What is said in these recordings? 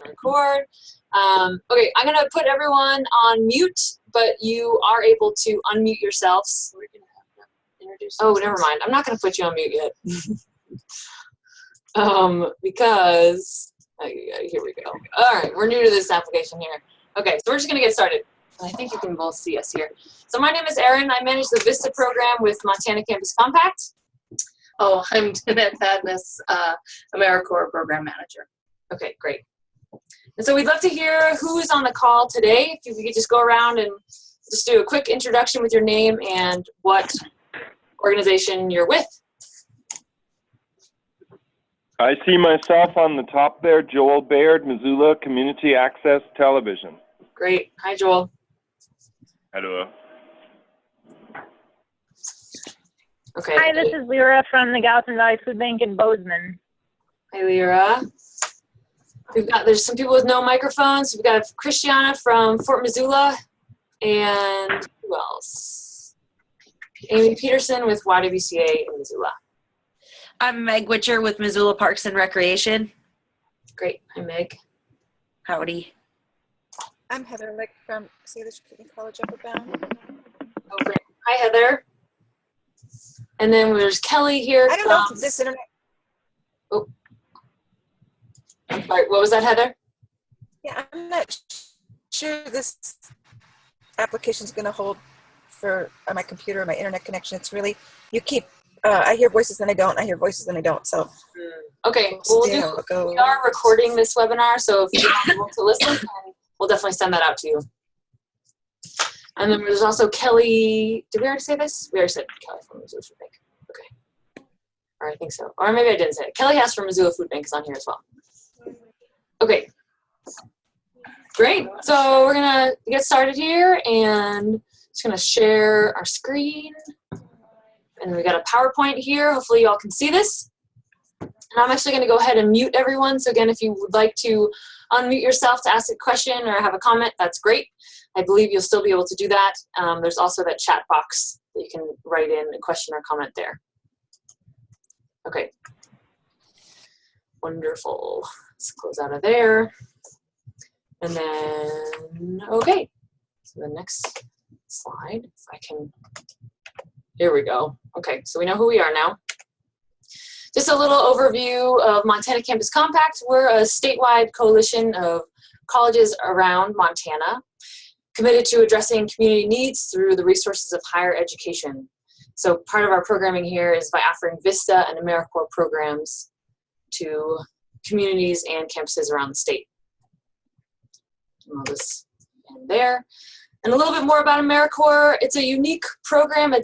record. Okay, I'm gonna put everyone on mute, but you are able to unmute yourselves. We're gonna have them introduce themselves. Never mind. I'm not gonna put you on mute yet. Because here we go. All right, we're new to this application here. Okay, so we're just gonna get started. I think you can both see us here. So my name is Erin. I manage the VISTA program with Montana Campus Compact. Oh, I'm Danette Thadness, AmeriCorps Program Manager. Okay, great. And so we'd love to hear who's on the call today. If we could just go around and just do a quick introduction with your name and what organization you're with. I see myself on the top there, Joel Baird, Missoula Community Access Television. Great. Hi, Joel. Hello. Okay. Hi, this is Lyra from the Gallatin Valley Food Bank in Bozeman. Hi, Lyra. There's some people with no microphones. We've got Christiana from Fort Missoula, and who else? Amy Peterson with YWCA in Missoula. I'm Meg Witcher with Missoula Parks and Recreation. Great. Hi, Meg. Howdy. I'm Heather Lick from Salish Community College Upper Bound. Oh, great. Hi, Heather. And then there's Kelly here. I don't know if this internet. Oh. I'm sorry, what was that, Heather? Yeah, I'm not sure this application is going to hold for my computer, my internet connection. It's really, you keep, I hear voices and I don't, I hear voices and I don't, so. Okay, we are recording this webinar, so if you're not able to listen, then we'll definitely send that out to you. And then there's also Kelly, did we already say this? We already said Kelly from Missoula Food Bank. Okay. Or I think so. Or maybe I didn't say it. Kelly Haas from Missoula Food Bank is on here as well. Okay. Great. So we're going to get started here and just going to share our screen. And we got a PowerPoint here. Hopefully you all can see this. And I'm actually going to go ahead and mute everyone. So again, if you would like to unmute yourself to ask a question or have a comment, that's great. I believe you'll still be able to do that. There's also that chat box that you can write in a question or comment there. Okay. Wonderful. Let's close out of there. And then, okay. So the next slide, if I can, here we go. Okay, so we know who we are now. Just a little overview of Montana Campus Compact. We're a statewide coalition of colleges around Montana, committed to addressing community needs through the resources of higher education. So part of our programming here is by offering VISTA and AmeriCorps programs to communities and campuses around the state. And I'll just end there. And a little bit more about AmeriCorps. It's a unique program.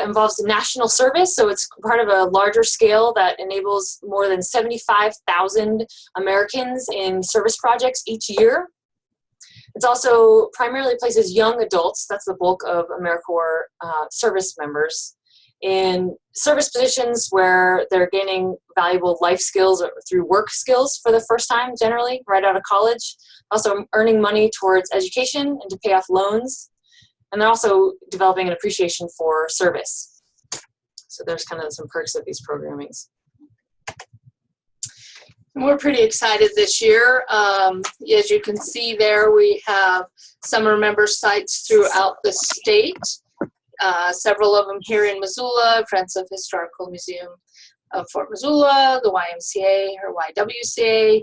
Involves national service, so it's part of a larger scale that enables more than 75,000 Americans in service projects each year. It's also primarily places young adults, that's the bulk of AmeriCorps service members, in service positions where they're gaining valuable life skills or through work skills for the first time, generally, right out of college. Also earning money towards education and to pay off loans. And they're also developing an appreciation for service. So there's kind of some perks of these programmings. We're pretty excited this year. As you can see there, we have summer member sites throughout the state. Several of them here in Missoula, Friends of Historical Museum of Fort Missoula, the YMCA or YWCA,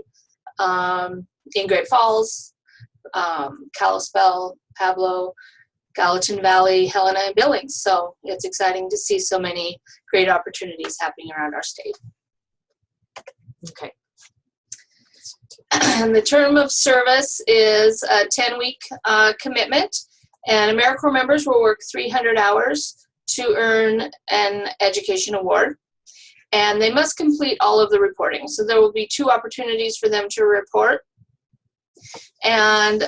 in Great Falls, Kalispell, Pablo, Gallatin Valley, Helena, and Billings. So it's exciting to see so many great opportunities happening around our state. Okay. And the term of service is a 10-week commitment, and AmeriCorps members will work 300 hours to earn an education award. And they must complete all of the reporting. So there will be 2 opportunities for them to report. And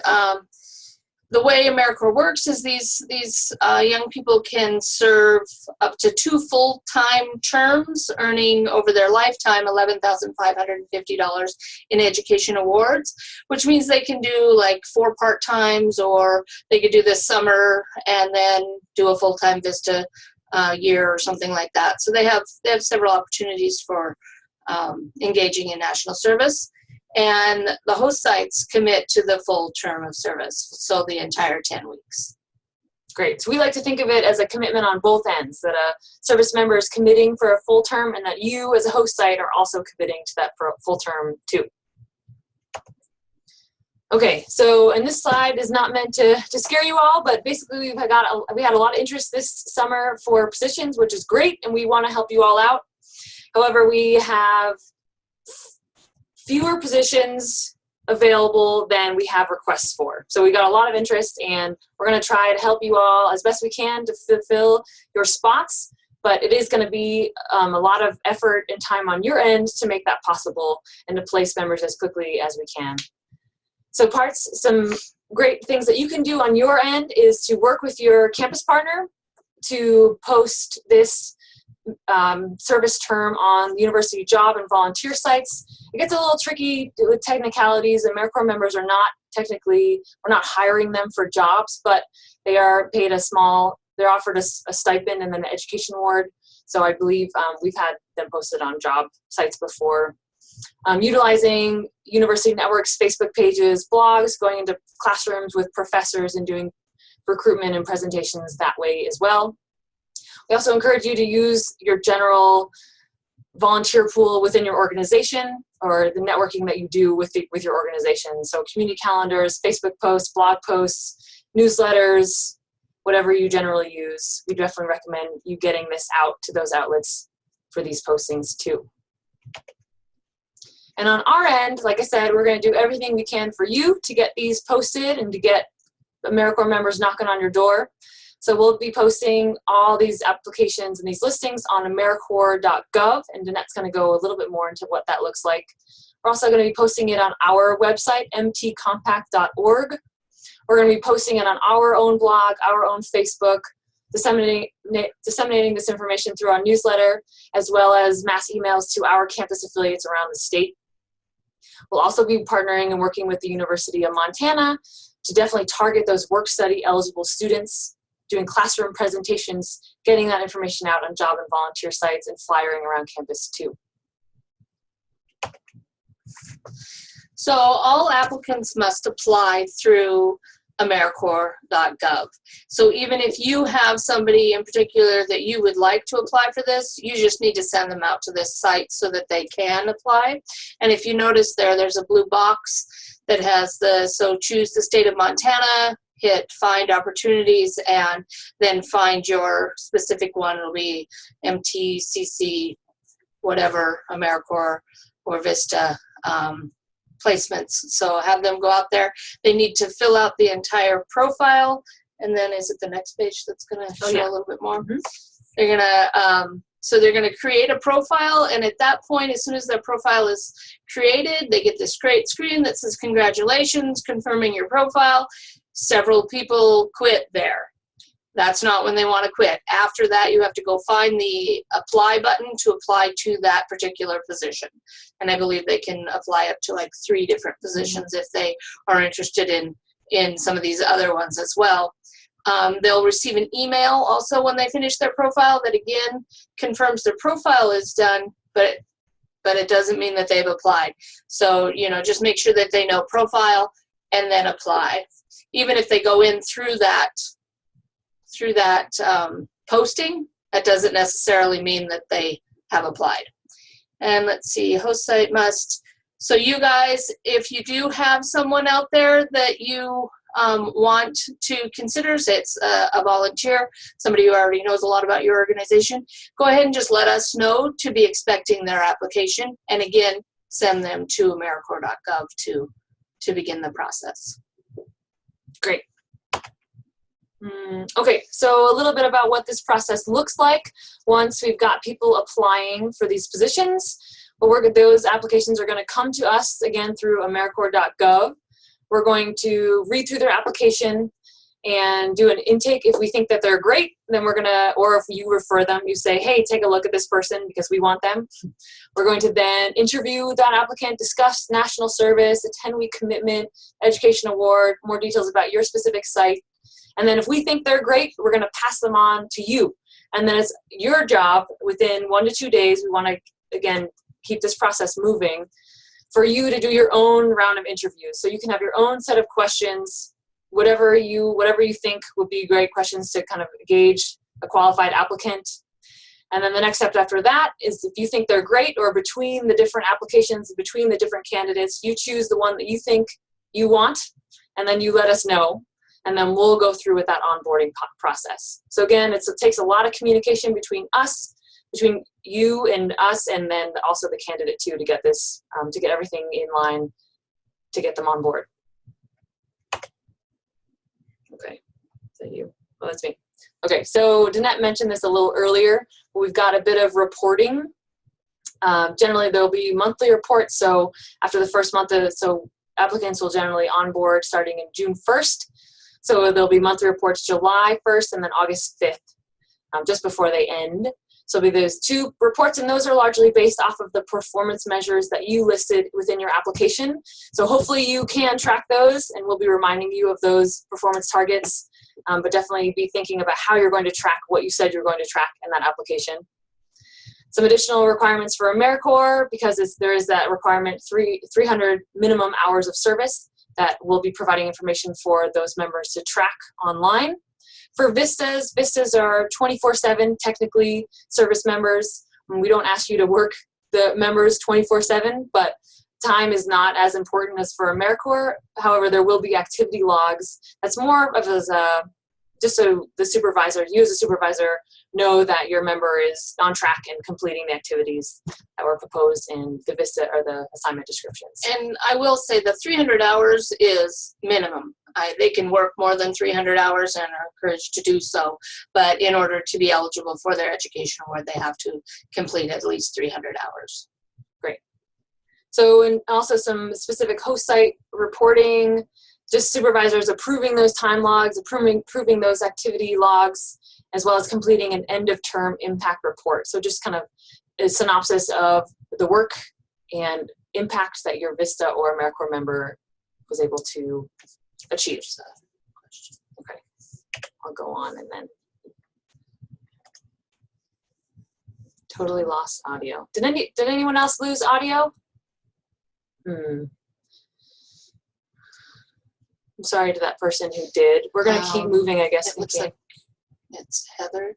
the way AmeriCorps works is these young people can serve up to 2 full-time terms, earning over their lifetime $11,550 in education awards, which means they can do like 4 part-times, or they could do this summer and then do a full-time VISTA year or something like that. So they have several opportunities for engaging in national service. and the host sites commit to the full term of service, so the entire 10 weeks. Great. So we like to think of it as a commitment on both ends, that a service member is committing for a full term and that you as a host site are also committing to that for a full term too. Okay, so, and this slide is not meant to scare you all, but basically we had a lot of interest this summer for positions, which is great, and we want to help you all out. However, we have fewer positions available than we have requests for. So we got a lot of interest, and we're going to try to help you all as best we can to fulfill your spots, but it is going to be a lot of effort and time on your end to make that possible and to place members as quickly as we can. So some great things that you can do on your end is to work with your campus partner to post this service term on university job and volunteer sites. It gets a little tricky with technicalities. AmeriCorps members are not technically, we're not hiring them for jobs, but they are paid they're offered a stipend and then an education award. So I believe we've had them posted on job sites before. Utilizing University Network's Facebook pages, blogs, going into classrooms with professors and doing recruitment and presentations that way as well. We also encourage you to use your general volunteer pool within your organization or the networking that you do with your organization. So community calendars, Facebook posts, blog posts, newsletters, whatever you generally use. We definitely recommend you getting this out to those outlets for these postings too. And on our end, like I said, we're going to do everything we can for you to get these posted and to get AmeriCorps members knocking on your door. So we'll be posting all these applications and these listings on AmeriCorps.gov, and Danette's going to go a little bit more into what that looks like. We're also going to be posting it on our website, mtcompact.org. We're going to be posting it on our own blog, our own Facebook, disseminating this information through our newsletter, as well as mass emails to our campus affiliates around the state. We'll also be partnering and working with the University of Montana to definitely target those work-study eligible students, doing classroom presentations, getting that information out on job and volunteer sites, and flyering around campus too. So all applicants must apply through AmeriCorps.gov. So even if you have somebody in particular that you would like to apply for this, you just need to send them out to this site so that they can apply. And if you notice there's a blue box that has so choose the state of Montana, hit find opportunities, and then find your specific one. It'll be MTCC, whatever, AmeriCorps or Vista placements. So have them go out there. They need to fill out the entire profile, and then is it the next page that's going to show a little bit more? Mm-hmm. They're going to they're going to create a profile, and at that point, as soon as their profile is created, they get this great screen that says congratulations, confirming your profile. Several people quit there. That's not when they want to quit. After that, you have to go find the apply button to apply to that particular position. And I believe they can apply up to like 3 different positions if they are interested in some of these other ones as well. They'll receive an email also when they finish their profile that again confirms their profile is done, but it doesn't mean that they've applied. So, just make sure that they know profile and then apply. Even if they go in through that posting, that doesn't necessarily mean that they have applied. And let's see, host site must. So you guys, if you do have someone out there that you want to consider, say it's a volunteer, somebody who already knows a lot about your organization, go ahead and just let us know to be expecting their application. And again, send them to AmeriCorps.gov to begin the process. Great. Okay, so a little bit about what this process looks like once we've got people applying for these positions. Those applications are going to come to us again through AmeriCorps.gov. We're going to read through their application and do an intake. If we think that they're great, then we're going to, or if you refer them, you say, hey, take a look at this person because we want them. We're going to then interview that applicant, discuss national service, a 10-week commitment, education award, more details about your specific site. And then if we think they're great, we're going to pass them on to you. And then it's your job within 1 to 2 days. We want to, again, keep this process moving for you to do your own round of interviews. So you can have your own set of questions, whatever you think would be great questions to kind of gauge a qualified applicant. And then the next step after that is if you think they're great, or between the different applications, between the different candidates, you choose the one that you think you want, and then you let us know, and then we'll go through with that onboarding process. So again, it takes a lot of communication between you and us, and then also the candidate too, to get this, to get everything in line to get them on board. Okay, is that you? Oh, that's me. Okay, so Danette mentioned this a little earlier, but we've got a bit of reporting. Generally, there'll be monthly reports. So after the first month, so applicants will generally onboard starting in June 1st. So there'll be monthly reports July 1st and then August 5th, just before they end. So there'll be those 2 reports, and those are largely based off of the performance measures that you listed within your application. So hopefully you can track those, and we'll be reminding you of those performance targets. But definitely be thinking about how you're going to track what you said you're going to track in that application. Some additional requirements for AmeriCorps, because there is that requirement, 300 minimum hours of service, that we'll be providing information for those members to track online. For Vistas are 24/7 technically service members. We don't ask you to work the members 24/7, but time is not as important as for AmeriCorps. However, there will be activity logs. That's more of as a, just so the supervisor, you as a supervisor, know that your member is on track and completing the activities that were proposed in the VISTA or the assignment descriptions. And I will say the 300 hours is minimum. They can work more than 300 hours and are encouraged to do so, but in order to be eligible for their education award, they have to complete at least 300 hours. So, and also some specific host site reporting, just supervisors approving those time logs, approving those activity logs, as well as completing an end of term impact report. So just kind of a synopsis of the work and impact that your VISTA or AmeriCorps member was able to achieve. So, okay, I'll go on and then. Totally lost audio. Did anyone else lose audio? I'm sorry to that person who did. We're going to keep moving, I guess. It looks like it's Heather.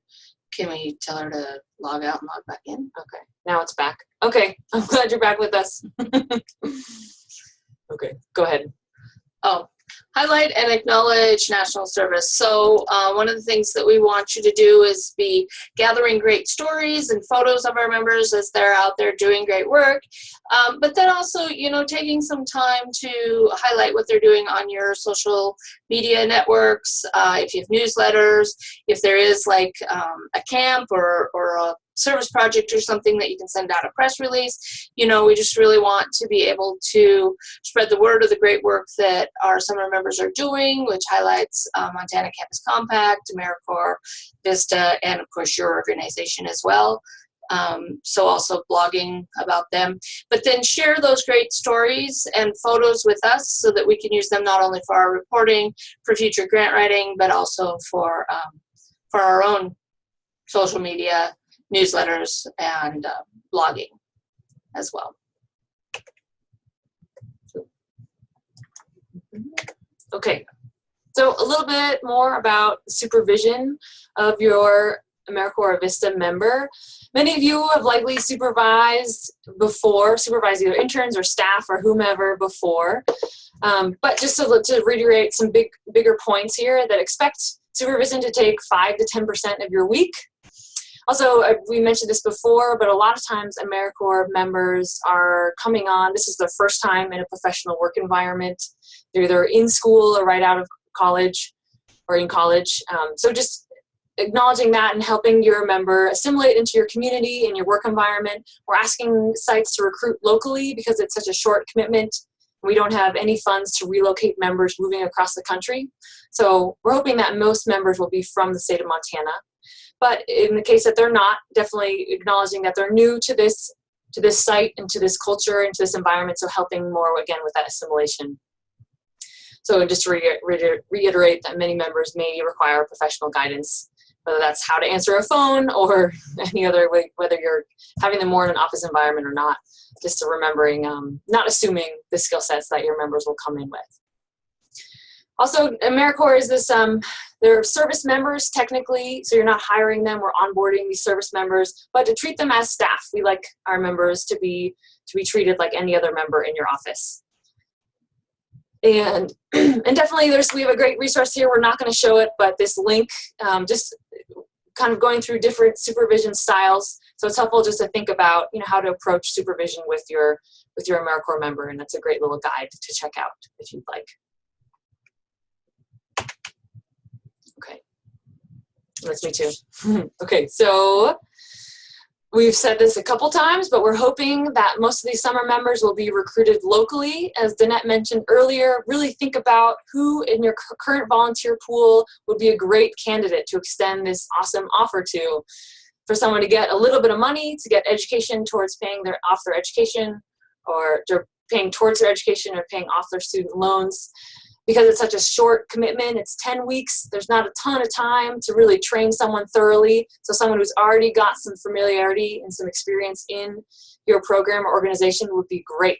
Can we tell her to log out and log back in? Okay, now it's back. Okay, I'm glad you're back with us. Okay, go ahead. Oh, highlight and acknowledge national service. So one of the things that we want you to do is be gathering great stories and photos of our members as they're out there doing great work. But then also, you know, taking some time to highlight what they're doing on your social media networks, if you have newsletters, if there is like a camp or a service project or something that you can send out a press release. You know, we just really want to be able to spread the word of the great work that our summer members are doing, which highlights Montana Campus Compact, AmeriCorps, VISTA, and of course your organization as well. So also blogging about them, but then share those great stories and photos with us so that we can use them not only for our reporting, for future grant writing, but also for our own social media, newsletters, and blogging as well. Okay, so a little bit more about supervision of your AmeriCorps or VISTA member. Many of you have likely supervised either interns or staff or whomever before. But just to reiterate some bigger points here, that expect supervision to take 5 to 10% of your week. Also, we mentioned this before, but a lot of times AmeriCorps members are coming on. This is their first time in a professional work environment. They're either in school or right out of college or in college. So just acknowledging that and helping your member assimilate into your community and your work environment. We're asking sites to recruit locally because it's such a short commitment. We don't have any funds to relocate members moving across the country. So we're hoping that most members will be from the state of Montana. But in the case that they're not, definitely acknowledging that they're new to this site and to this culture and to this environment, so helping more, again, with that assimilation. So just to reiterate that many members may require professional guidance whether that's how to answer a phone or any other way, whether you're having them more in an office environment or not, just to remembering, not assuming the skill sets that your members will come in with. Also, AmeriCorps is this, they're service members technically, so you're not hiring them, we're onboarding these service members, but to treat them as staff. We like our members to be treated like any other member in your office. And definitely we have a great resource here. We're not going to show it, but this link, just kind of going through different supervision styles. So it's helpful just to think about, how to approach supervision with your AmeriCorps member, and that's a great little guide to check out if you'd like. Okay, that's me too. Okay, so we've said this a couple times, but we're hoping that most of these summer members will be recruited locally. As Danette mentioned earlier, really think about who in your current volunteer pool would be a great candidate to extend this awesome offer to. For someone to get a little bit of money, to get education towards paying off their education, or paying towards their education or paying off their student loans. Because it's such a short commitment, it's 10 weeks, there's not a ton of time to really train someone thoroughly. So someone who's already got some familiarity and some experience in your program or organization would be great.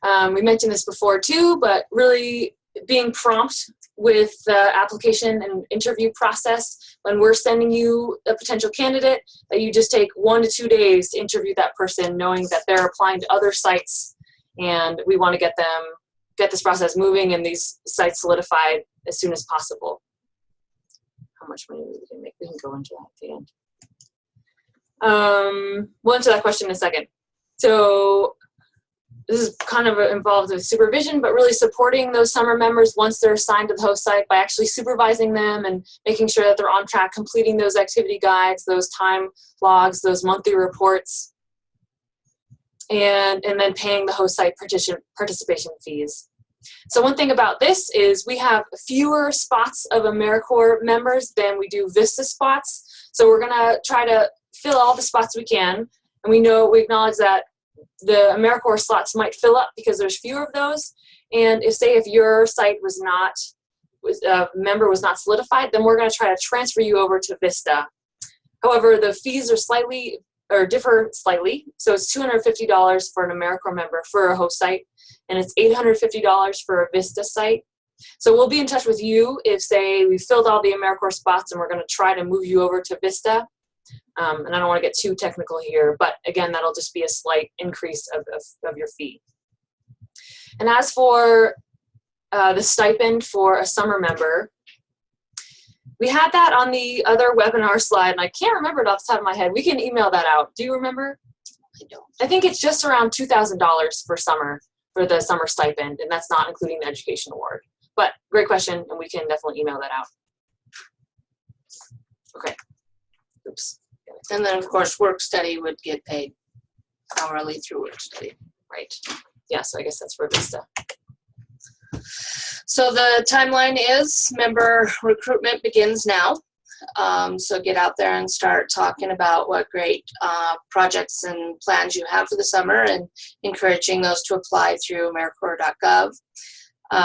We mentioned this before too, but really being prompt with the application and interview process. When we're sending you a potential candidate, that you just take 1 to 2 days to interview that person, knowing that they're applying to other sites, and we want to get this process moving and these sites solidified as soon as possible. How much money we can make? We can go into that at the end. We'll answer that question in a second. So this is kind of involved with supervision, but really supporting those summer members once they're assigned to the host site by actually supervising them and making sure that they're on track, completing those activity guides, those time logs, those monthly reports, and then paying the host site participation fees. So one thing about this is we have fewer spots of AmeriCorps members than we do VISTA spots. So we're gonna try to fill all the spots we can. And we acknowledge that the AmeriCorps slots might fill up because there's fewer of those. And if your site member was not solidified, then we're gonna try to transfer you over to VISTA. However, the fees are differ slightly. So it's $250 for an AmeriCorps member for a host site, and it's $850 for a VISTA site. So we'll be in touch with you if, say, we filled all the AmeriCorps spots and we're going to try to move you over to VISTA. And I don't want to get too technical here, but again, that'll just be a slight increase of your fee. And as for the stipend for a summer member, we had that on the other webinar slide, and I can't remember it off the top of my head. We can email that out. Do you remember? I don't. I think it's just around $2,000 for the summer stipend, and that's not including the education award. But great question, and we can definitely email that out. Okay. Oops. And then, of course, work study would get paid hourly through work study. Right. Yeah, so I guess that's for VISTA. So the timeline is member recruitment begins now. So get out there and start talking about what great projects and plans you have for the summer, and encouraging those to apply through AmeriCorps.gov.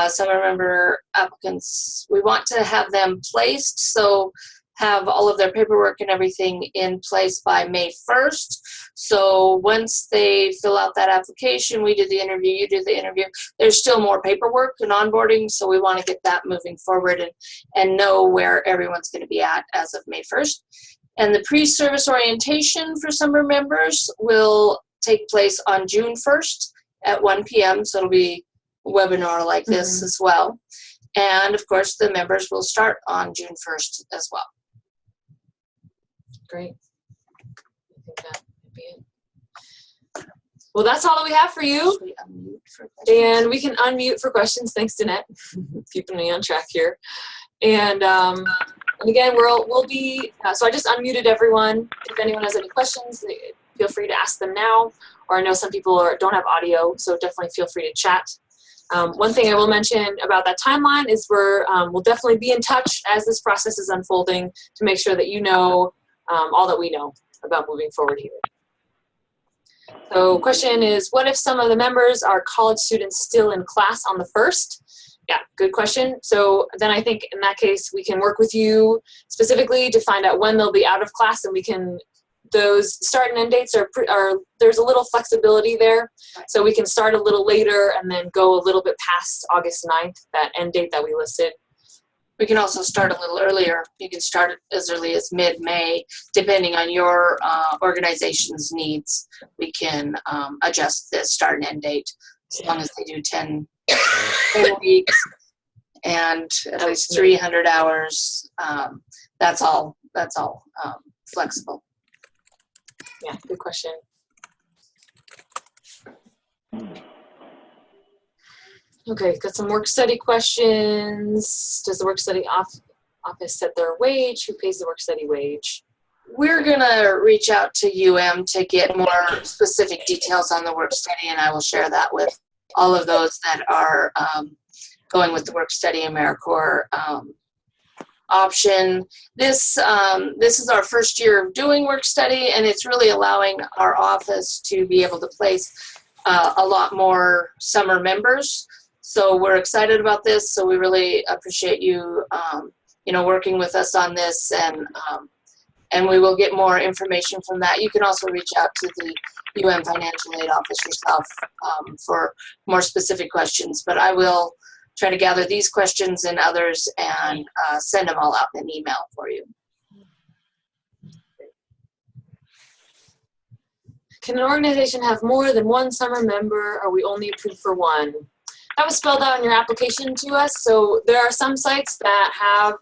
Summer member applicants, we want to have them placed, so have all of their paperwork and everything in place by May 1st. So once they fill out that application, we do the interview, you do the interview. There's still more paperwork and onboarding, so we want to get that moving forward and know where everyone's going to be at as of May 1st. And the pre-service orientation for summer members will take place on June 1st at 1 p.m. So it'll be a webinar like this as well. And of course, the members will start on June 1st as well. Great. I think that might be it. Well, that's all that we have for you. We unmute for questions? And we can unmute for questions. Thanks, Danette. Keeping me on track here. And again, we'll be, so I just unmuted everyone. If anyone has any questions, feel free to ask them now. Or I know some people don't have audio, so definitely feel free to chat. One thing I will mention about that timeline is we'll definitely be in touch as this process is unfolding to make sure that you know all that we know about moving forward here. So question is, what if some of the members are college students still in class on the 1st? Yeah, good question. So then I think in that case, we can work with you specifically to find out when they'll be out of class, and we can, those start and end dates are there's a little flexibility there. So we can start a little later and then go a little bit past August 9th, that end date that we listed. We can also start a little earlier. You can start as early as mid-May, depending on your organization's needs. We can adjust the start and end date as long as they do 10 weeks and at least 300 hours. That's all flexible. Yeah, good question. Okay, got some work study questions. Does the work study office set their wage? Who pays the work study wage? We're gonna reach out to UM to get more specific details on the work study, and I will share that with all of those that are going with the work study AmeriCorps option. This is our first year of doing work study, and it's really allowing our office to be able to place a lot more summer members. So we're excited about this. So we really appreciate you, working with us on this, and we will get more information from that. You can also reach out to the UM Financial Aid Office yourself for more specific questions. But I will try to gather these questions and others and send them all out in an email for you. Can an organization have more than one summer member, or are we only approved for one? That was spelled out in your application to us. So there are some sites that have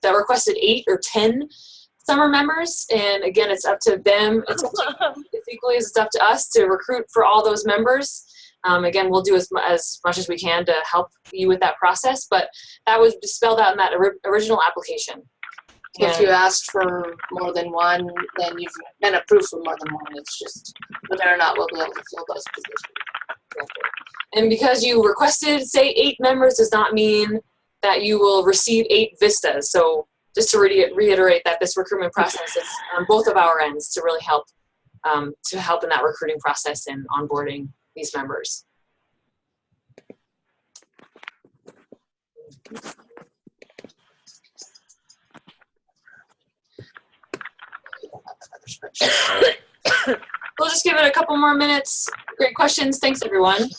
that requested 8 or 10 summer members, and again, it's up to them. It's up to, it's equally as it's up to us to recruit for all those members. Again, we'll do as much as we can to help you with that process, but that was spelled out in that original application. So if you asked for more than one, then you've been approved for more than one. It's just whether or not we'll be able to fill those positions. And because you requested, say, 8 members does not mean that you will receive 8 vistas. So just to reiterate that this recruitment process is on both of our ends to really help in that recruiting process and onboarding these members. We'll just give it a couple more minutes. Great questions. Thanks, everyone.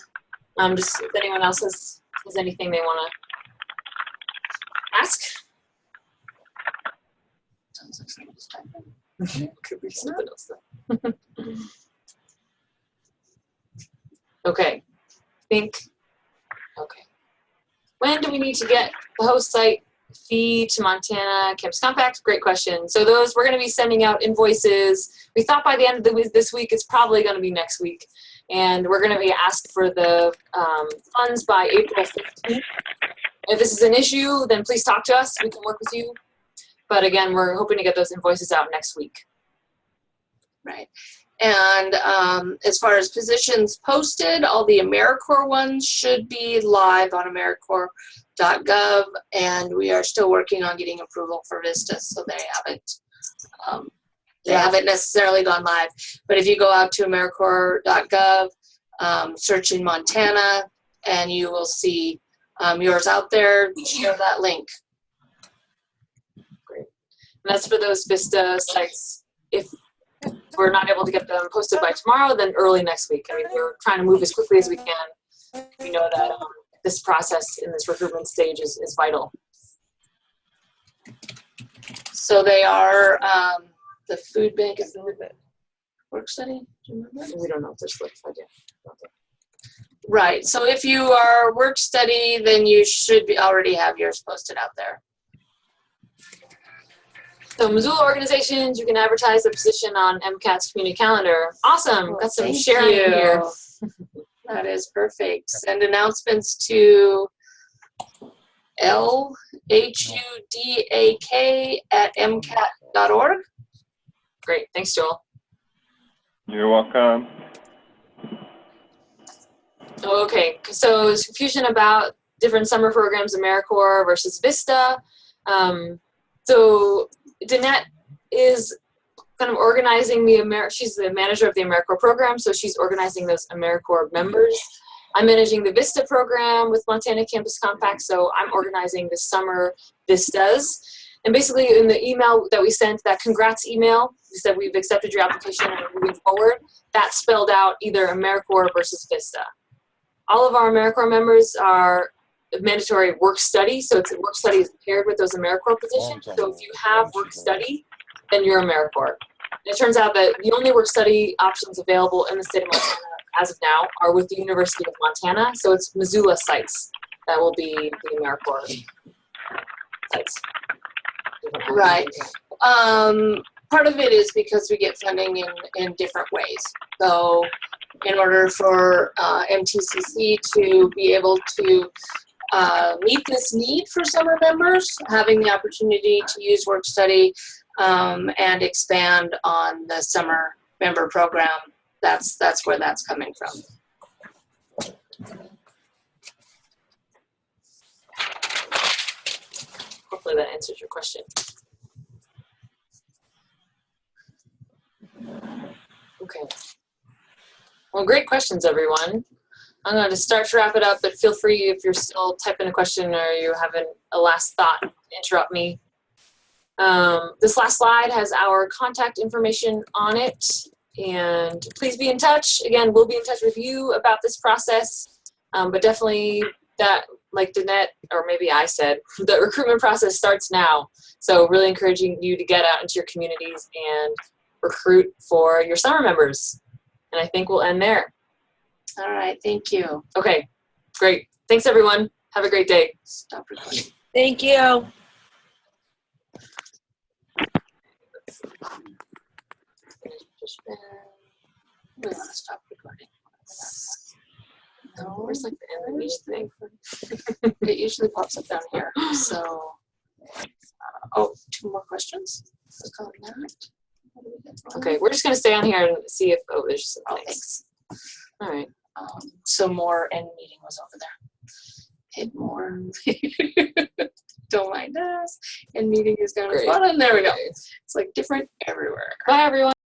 Just if anyone else has anything they want to ask. Sounds like somebody's typing. Could be something else though. Okay. Okay. When do we need to get the host site fee to Montana Campus Compact? Great question. So those, we're going to be sending out invoices. We thought by the end of this week, it's probably going to be next week. And we're going to be asked for the funds by April 15th. If this is an issue, then please talk to us. We can work with you. But again, we're hoping to get those invoices out next week. Right. And as far as positions posted, all the AmeriCorps ones should be live on AmeriCorps.gov, and we are still working on getting approval for Vista, so they haven't necessarily gone live. But if you go out to AmeriCorps.gov, search in Montana, and you will see yours out there. Share that link. Great. And that's for those Vista sites. If we're not able to get them posted by tomorrow, then early next week. I mean, we're trying to move as quickly as we can. We know that this process in this recruitment stage is vital. So they are, the food bank is the work study? Do you remember? We don't know if they're solidified yet. Right. So if you are work study, then you should already have yours posted out there. So Missoula organizations, you can advertise the position on MCAT's community calendar. Awesome. Got some sharing here. That is perfect. Send announcements to lhudak@mcat.org. Great. Thanks, Joel. You're welcome. Okay. So there's confusion about different summer programs, AmeriCorps versus Vista. So Danette is kind of organizing she's the manager of the AmeriCorps program, so she's organizing those AmeriCorps members. I'm managing the VISTA program with Montana Campus Compact, so I'm organizing the summer VISTAs. And basically in the email that we sent, that congrats email, we said we've accepted your application and we're moving forward, that spelled out either AmeriCorps versus VISTA. All of our AmeriCorps members are mandatory work study, so it's work study is paired with those AmeriCorps positions. So if you have work study, then you're AmeriCorps. And it turns out that the only work study options available in the state of Montana as of now are with the University of Montana, so it's Missoula sites that will be the AmeriCorps sites. Right. Part of it is because we get funding in different ways. So in order for MTCC to be able to meet this need for summer members, having the opportunity to use work study and expand on the summer member program, that's where that's coming from. Hopefully that answers your question. Okay. Well, great questions, everyone. I'm going to start to wrap it up, but feel free if you're still typing a question or you're having a last thought, interrupt me. This last slide has our contact information on it, and please be in touch. Again, we'll be in touch with you about this process, but definitely that, like Danette, or maybe I said, the recruitment process starts now. So really encouraging you to get out into your communities and recruit for your summer members. And I think we'll end there. All right, thank you. Okay, great. Thanks, everyone. Have a great day. Stop recording. Thank you. We want to stop recording. No, where's like the end of each thing? It usually pops up down here. So, oh, 2 more questions. Let's call it that. What do we get wrong? Okay, we're just going to stay on here and see if, oh, there's some Oh, things. thanks. All right. So more end meeting was over there. Hit more. Don't mind us. End meeting is down at the Great. bottom. There we go. Okay. It's like different everywhere. Bye, everyone.